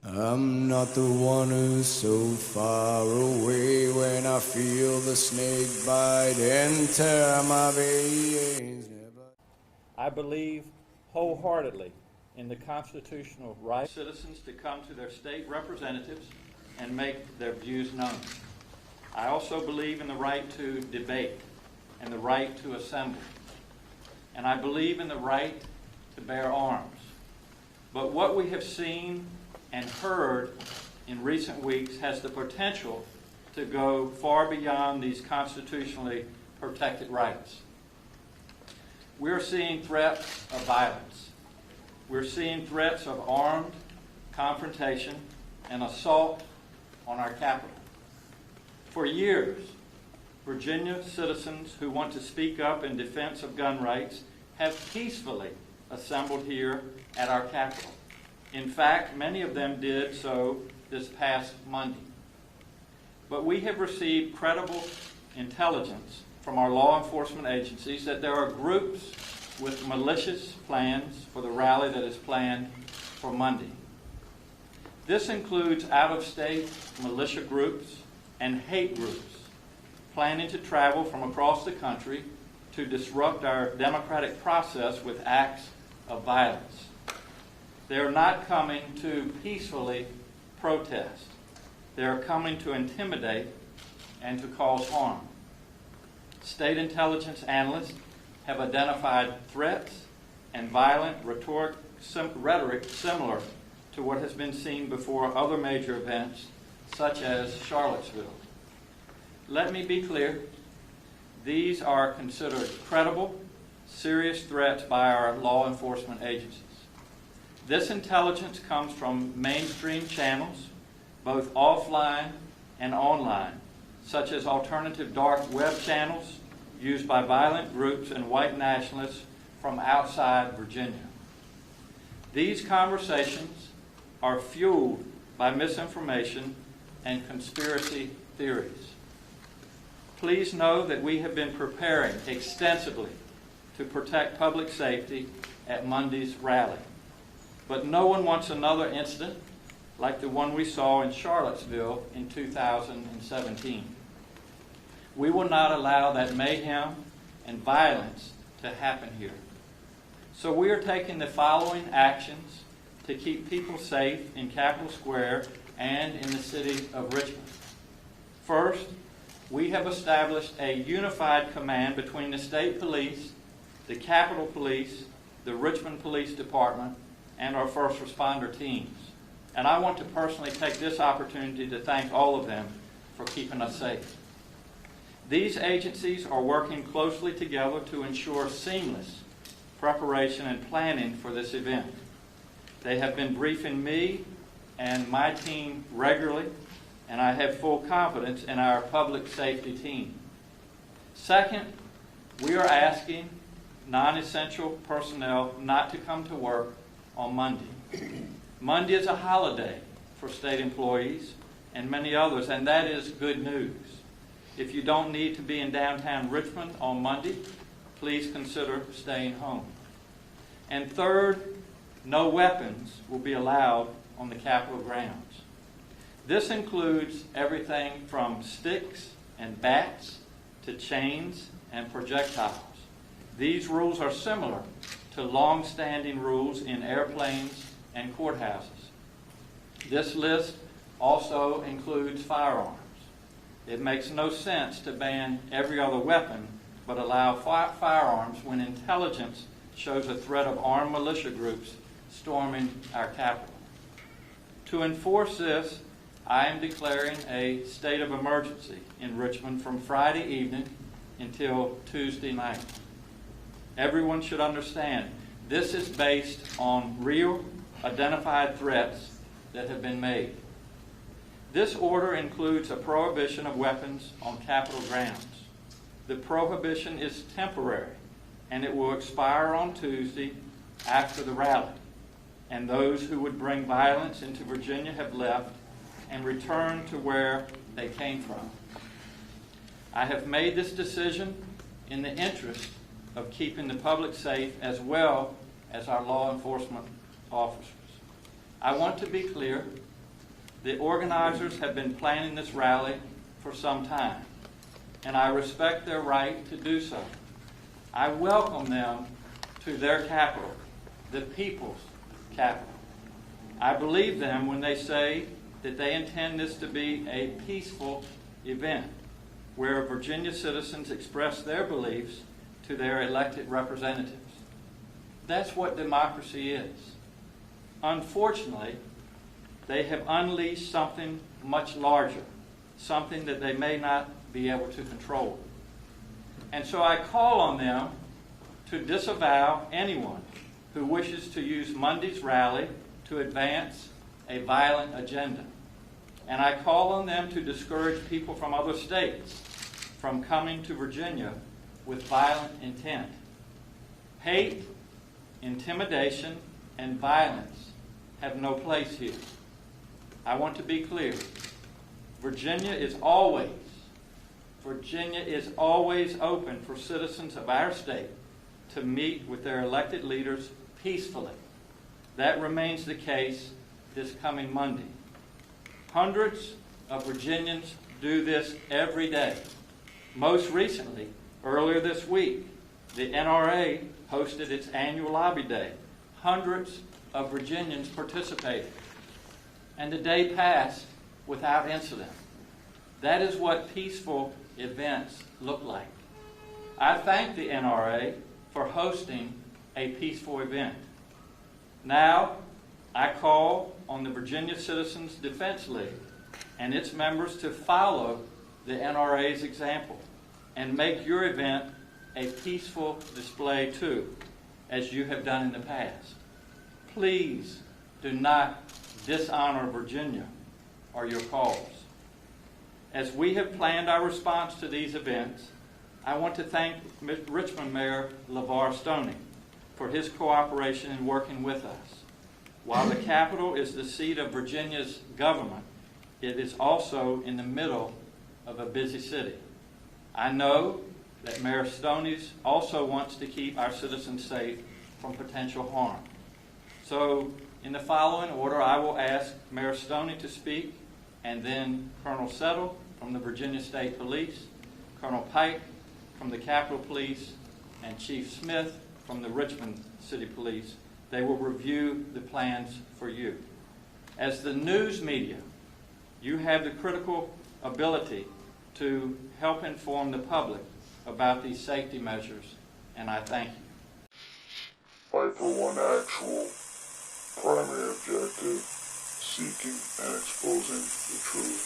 I'm not the one who's so far away when I feel the snake bite and tear my veins. I believe wholeheartedly in the constitutional right of citizens to come to their state representatives and make their views known. I also believe in the right to debate and the right to assemble. And I believe in the right to bear arms. But what we have seen and heard in recent weeks has the potential to go far beyond these constitutionally protected rights. We're seeing threats of violence. We're seeing threats of armed confrontation and assault on our capital. For years, Virginia citizens who want to speak up in defense of gun rights have peacefully assembled here at our Capitol. In fact, many of them did so this past Monday. But we have received credible intelligence from our law enforcement agencies that there are groups with malicious plans for the rally that is planned for Monday. This includes out-of-state militia groups and hate groups planning to travel from across the country to disrupt our democratic process with acts of violence. They are not coming to peacefully protest. They are coming to intimidate and to cause harm. State intelligence analysts have identified threats and violent rhetoric similar to what has been seen before other major events, such as Charlottesville. Let me be clear. These are considered credible, serious threats by our law enforcement agencies. This intelligence comes from mainstream channels, both offline and online, such as alternative dark web channels used by violent groups and white nationalists from outside Virginia. These conversations are fueled by misinformation and conspiracy theories. Please know that we have been preparing extensively to protect public safety at Monday's rally. But no one wants another incident like the one we saw in Charlottesville in 2017. We will not allow that mayhem and violence to happen here. So we are taking the following actions to keep people safe in Capitol Square and in the city of Richmond. First, we have established a unified command between the state police, the Capitol Police, the Richmond Police Department, and our first responder teams. And I want to personally take this opportunity to thank all of them for keeping us safe. These agencies are working closely together to ensure seamless preparation and planning for this event. They have been briefing me and my team regularly, and I have full confidence in our public safety team. Second, we are asking non-essential personnel not to come to work on Monday. Monday is a holiday for state employees and many others, and that is good news. If you don't need to be in downtown Richmond on Monday, please consider staying home. And third, no weapons will be allowed on the Capitol grounds. This includes everything from sticks and bats to chains and projectiles. These rules are similar to long-standing rules in airplanes and courthouses. This list also includes firearms. It makes no sense to ban every other weapon but allow firearms when intelligence shows a threat of armed militia groups storming our Capitol. To enforce this, I am declaring a state of emergency in Richmond from Friday evening until Tuesday night. Everyone should understand this is based on real, identified threats that have been made. This order includes a prohibition of weapons on Capitol grounds. The prohibition is temporary, and it will expire on Tuesday after the rally. And those who would bring violence into Virginia have left and returned to where they came from. I have made this decision in the interest of keeping the public safe as well as our law enforcement officers. I want to be clear, The organizers have been planning this rally for some time, and I respect their right to do so. I welcome them to their capital, the people's capital. I believe them when they say that they intend this to be a peaceful event where Virginia citizens express their beliefs to their elected representatives. That's what democracy is. Unfortunately, they have unleashed something much larger, something that they may not be able to control. And so I call on them to disavow anyone who wishes to use Monday's rally to advance a violent agenda. And I call on them to discourage people from other states from coming to Virginia with violent intent. Hate, intimidation, and violence have no place here. I want to be clear. Virginia is always open for citizens of our state to meet with their elected leaders peacefully. That remains the case this coming Monday. Hundreds of Virginians do this every day. Most recently, earlier this week, the NRA hosted its annual lobby day. Hundreds of Virginians participated, and the day passed without incident. That is what peaceful events look like. I thank the NRA for hosting a peaceful event. Now, I call on the Virginia Citizens Defense League and its members to follow the NRA's example and make your event a peaceful display too, as you have done in the past. Please do not dishonor Virginia or your cause. As we have planned our response to these events, I want to thank Richmond Mayor LeVar Stoney for his cooperation in working with us. While the Capitol is the seat of Virginia's government, it is also in the middle of a busy city. I know that Mayor Stoney also wants to keep our citizens safe from potential harm. So, in the following order, I will ask Mayor Stoney to speak, and then Colonel Settle from the Virginia State Police, Colonel Pike from the Capitol Police, and Chief Smith from the Richmond City Police. They will review the plans for you. As the news media, you have the critical ability to help inform the public about these safety measures, and I thank you. Fight for one actual primary objective, seeking and exposing the truth.